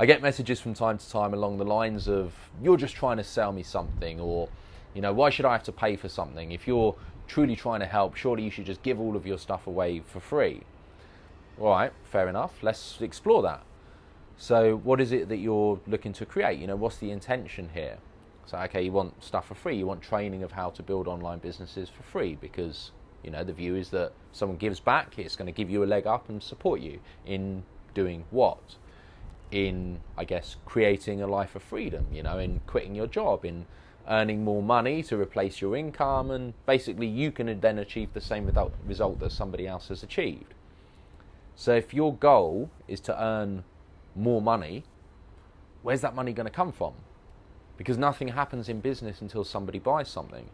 I get messages from time to time along the lines of, you're just trying to sell me something, or, why should I have to pay for something? If you're truly trying to help, surely you should just give all of your stuff away for free. All right, fair enough. Let's explore that. So what is it that you're looking to create? What's the intention here? So, okay, you want stuff for free. You want training of how to build online businesses for free because, the view is that someone gives back, it's going to give you a leg up and support you in doing what? In, I guess, creating a life of freedom, in quitting your job, in earning more money to replace your income, and basically you can then achieve the same result that somebody else has achieved. So if your goal is to earn more money, where's that money going to come from? Because nothing happens in business until somebody buys something.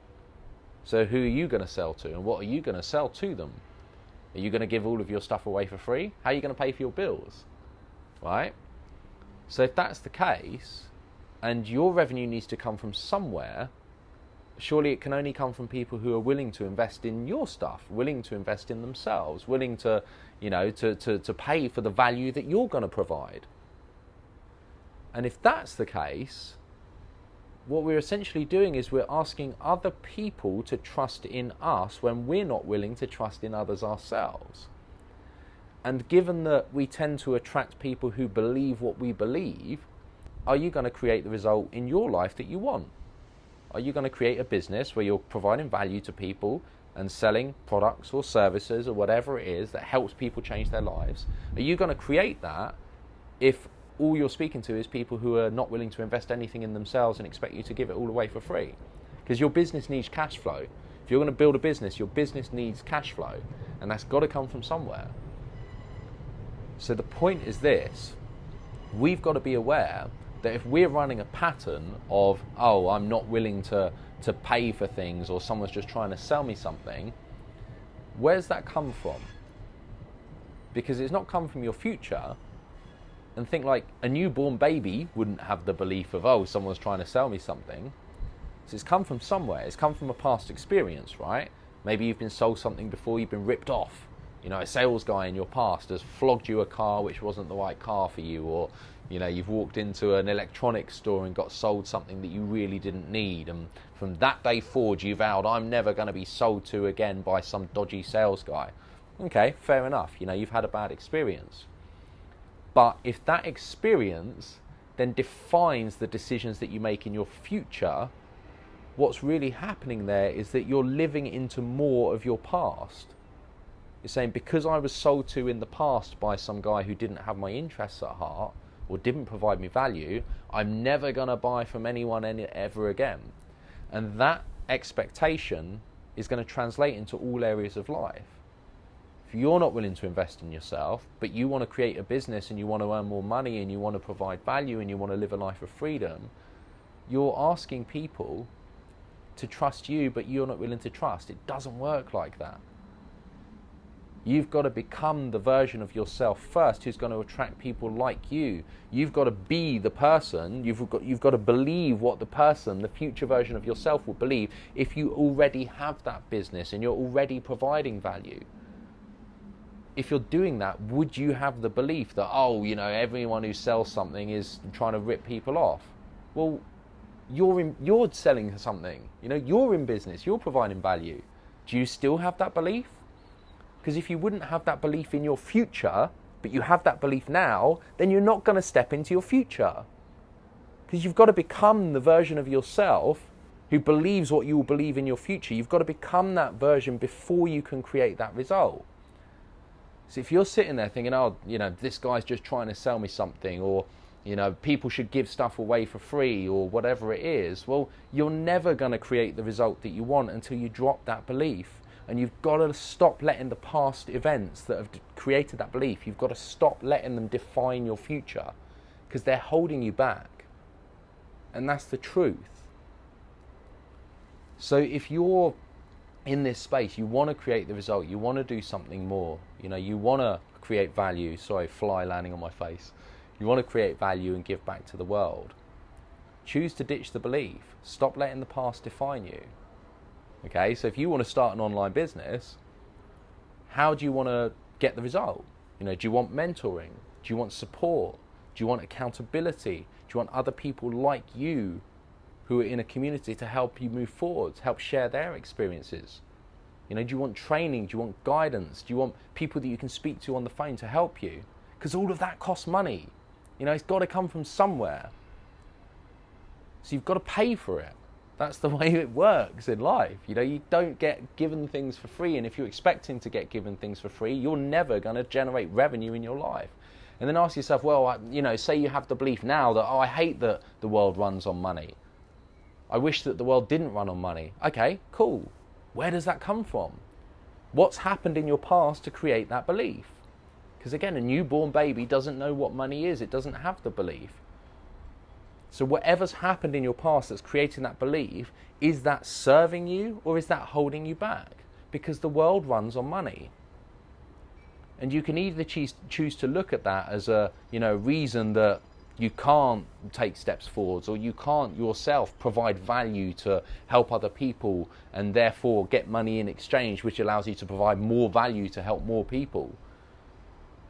So who are you going to sell to, and what are you going to sell to them? Are you going to give all of your stuff away for free? How are you going to pay for your bills? Right? So if that's the case, and your revenue needs to come from somewhere, surely it can only come from people who are willing to invest in your stuff, willing to invest in themselves, willing to, to pay for the value that you're going to provide. And if that's the case, what we're essentially doing is we're asking other people to trust in us when we're not willing to trust in others ourselves. And given that we tend to attract people who believe what we believe, are you going to create the result in your life that you want? Are you going to create a business where you're providing value to people and selling products or services or whatever it is that helps people change their lives? Are you going to create that if all you're speaking to is people who are not willing to invest anything in themselves and expect you to give it all away for free? Because your business needs cash flow. If you're going to build a business, your business needs cash flow, and that's got to come from somewhere. So the point is this: we've got to be aware that if we're running a pattern of, oh, I'm not willing to pay for things, or someone's just trying to sell me something, where's that come from? Because it's not come from your future. And think like a newborn baby wouldn't have the belief of, oh, someone's trying to sell me something. So it's come from somewhere. It's come from a past experience, right? Maybe you've been sold something before, you've been ripped off. A sales guy in your past has flogged you a car which wasn't the right car for you, or, you've walked into an electronics store and got sold something that you really didn't need. And from that day forward, you vowed, I'm never going to be sold to again by some dodgy sales guy. Okay, fair enough. You've had a bad experience. But if that experience then defines the decisions that you make in your future, what's really happening there is that you're living into more of your past. You're saying, because I was sold to in the past by some guy who didn't have my interests at heart or didn't provide me value, I'm never going to buy from anyone ever again. And that expectation is going to translate into all areas of life. If you're not willing to invest in yourself, but you want to create a business and you want to earn more money and you want to provide value and you want to live a life of freedom, you're asking people to trust you, but you're not willing to trust. It doesn't work like that. You've got to become the version of yourself first who's going to attract people like you. You've got to be the person, you've got to believe what the person, the future version of yourself will believe if you already have that business and you're already providing value. If you're doing that, would you have the belief that, oh, everyone who sells something is trying to rip people off? Well, you're selling something, you're in business, you're providing value. Do you still have that belief? Because if you wouldn't have that belief in your future, but you have that belief now, then you're not going to step into your future. Because you've got to become the version of yourself who believes what you will believe in your future. You've got to become that version before you can create that result. So if you're sitting there thinking, oh, this guy's just trying to sell me something, or, people should give stuff away for free, or whatever it is, well, you're never going to create the result that you want until you drop that belief. And you've got to stop letting the past events that have created that belief, you've got to stop letting them define your future, because they're holding you back. And that's the truth. So if you're in this space, you want to create the result, you want to do something more, you want to create value, sorry, fly landing on my face, you want to create value and give back to the world, choose to ditch the belief, stop letting the past define you. Okay, so if you want to start an online business, how do you want to get the result? Do you want mentoring? Do you want support? Do you want accountability? Do you want other people like you who are in a community to help you move forward, to help share their experiences? Do you want training? Do you want guidance? Do you want people that you can speak to on the phone to help you? Because all of that costs money. It's got to come from somewhere. So you've got to pay for it. That's the way it works in life. You don't get given things for free, and if you're expecting to get given things for free, you're never going to generate revenue in your life. And then ask yourself, well, say you have the belief now that, I hate that the world runs on money. I wish that the world didn't run on money. Okay, cool. Where does that come from? What's happened in your past to create that belief? Because again, a newborn baby doesn't know what money is. It doesn't have the belief. So whatever's happened in your past that's creating that belief, is that serving you or is that holding you back? Because the world runs on money. And you can either choose to look at that as a reason that you can't take steps forwards, or you can't yourself provide value to help other people and therefore get money in exchange, which allows you to provide more value to help more people.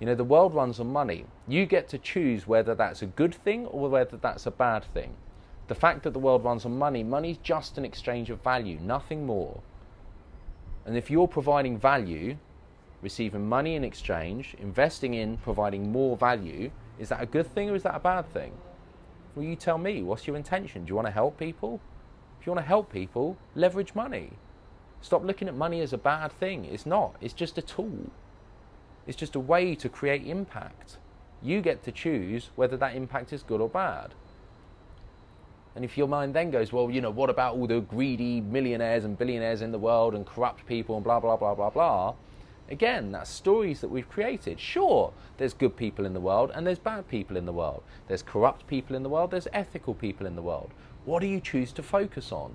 The world runs on money. You get to choose whether that's a good thing or whether that's a bad thing. The fact that the world runs on money is just an exchange of value, nothing more. And if you're providing value, receiving money in exchange, investing in providing more value, is that a good thing or is that a bad thing? Well, you tell me. What's your intention? Do you want to help people? If you want to help people, leverage money. Stop looking at money as a bad thing. It's not. It's just a tool. It's just a way to create impact. You get to choose whether that impact is good or bad. And if your mind then goes, well, what about all the greedy millionaires and billionaires in the world and corrupt people and blah, blah, blah, blah, blah. Again, that's stories that we've created. Sure, there's good people in the world and there's bad people in the world. There's corrupt people in the world, there's ethical people in the world. What do you choose to focus on?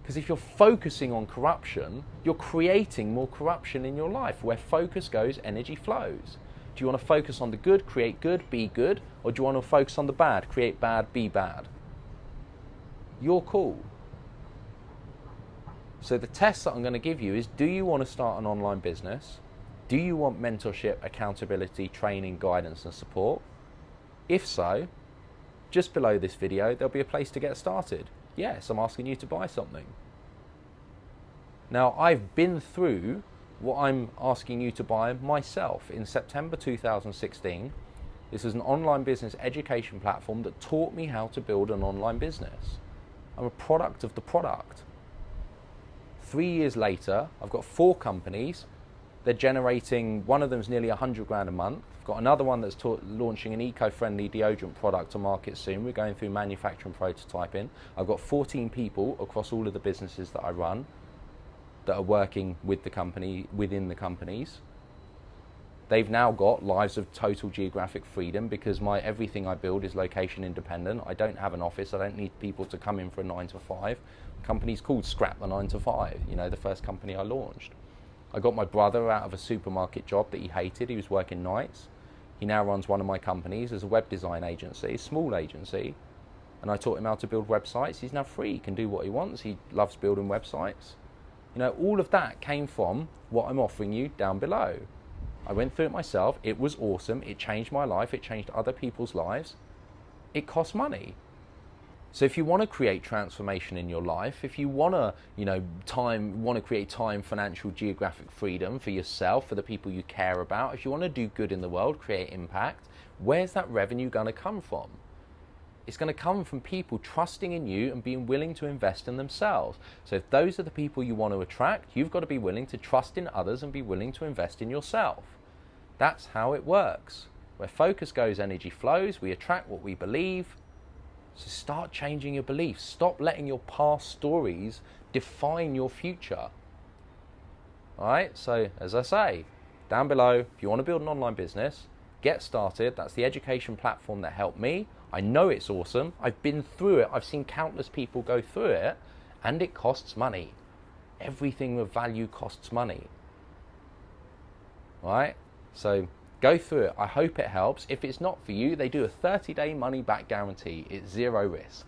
Because if you're focusing on corruption, you're creating more corruption in your life. Where focus goes, energy flows. Do you want to focus on the good, create good, be good? Or do you want to focus on the bad, create bad, be bad? You're cool. So the test that I'm going to give you is, do you want to start an online business? Do you want mentorship, accountability, training, guidance and support? If so, just below this video, there'll be a place to get started. Yes, I'm asking you to buy something. Now, I've been through what I'm asking you to buy myself. In September 2016, this is an online business education platform that taught me how to build an online business. I'm a product of the product. 3 years later, I've got 4 companies. They're generating, one of them's nearly 100 grand a month. I've got another one that's launching an eco-friendly deodorant product to market soon. We're going through manufacturing prototyping. I've got 14 people across all of the businesses that I run that are working with the company, within the companies. They've now got lives of total geographic freedom because everything I build is location independent. I don't have an office. I don't need people to come in for a 9 to 5. The company's called Scrap the 9 to 5, the first company I launched. I got my brother out of a supermarket job that he hated. He was working nights. He now runs one of my companies as a web design agency, a small agency. And I taught him how to build websites. He's now free. He can do what he wants. He loves building websites. All of that came from what I'm offering you down below. I went through it myself. It was awesome. It changed my life. It changed other people's lives. It costs money. So if you want to create transformation in your life, if you want to, create time, financial, geographic freedom for yourself, for the people you care about, if you want to do good in the world, create impact, where's that revenue going to come from? It's going to come from people trusting in you and being willing to invest in themselves. So if those are the people you want to attract, you've got to be willing to trust in others and be willing to invest in yourself. That's how it works. Where focus goes, energy flows. We attract what we believe. So start changing your beliefs. Stop letting your past stories define your future. All right, so as I say, down below, if you want to build an online business, get started. That's the education platform that helped me. I know it's awesome. I've been through it. I've seen countless people go through it, and it costs money. Everything of value costs money. All right, so go through it. I hope it helps. If it's not for you, they do a 30-day money-back guarantee. It's 0 risk.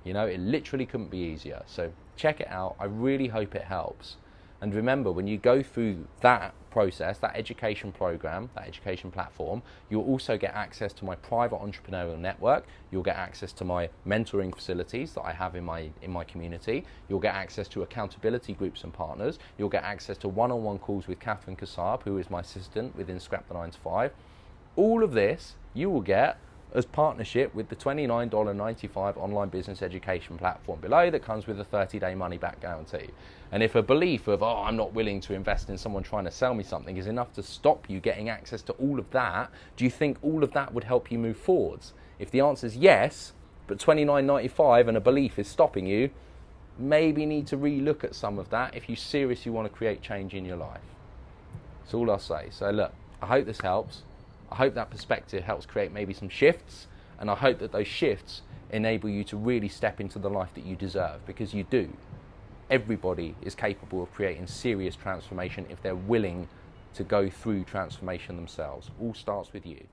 It literally couldn't be easier. So check it out. I really hope it helps. And remember, when you go through that process, that education program, that education platform, you'll also get access to my private entrepreneurial network. You'll get access to my mentoring facilities that I have in my community. You'll get access to accountability groups and partners. You'll get access to one-on-one calls with Catherine Kassab, who is my assistant within Scrap the 9 to 5. All of this you will get as partnership with the $29.95 online business education platform below that comes with a 30-day money-back guarantee. And if a belief of, oh, I'm not willing to invest in someone trying to sell me something is enough to stop you getting access to all of that, do you think all of that would help you move forwards? If the answer is yes, but $29.95 and a belief is stopping you, maybe need to relook at some of that if you seriously want to create change in your life. That's all I'll say. So look, I hope this helps. I hope that perspective helps create maybe some shifts, and I hope that those shifts enable you to really step into the life that you deserve, because you do. Everybody is capable of creating serious transformation if they're willing to go through transformation themselves. All starts with you.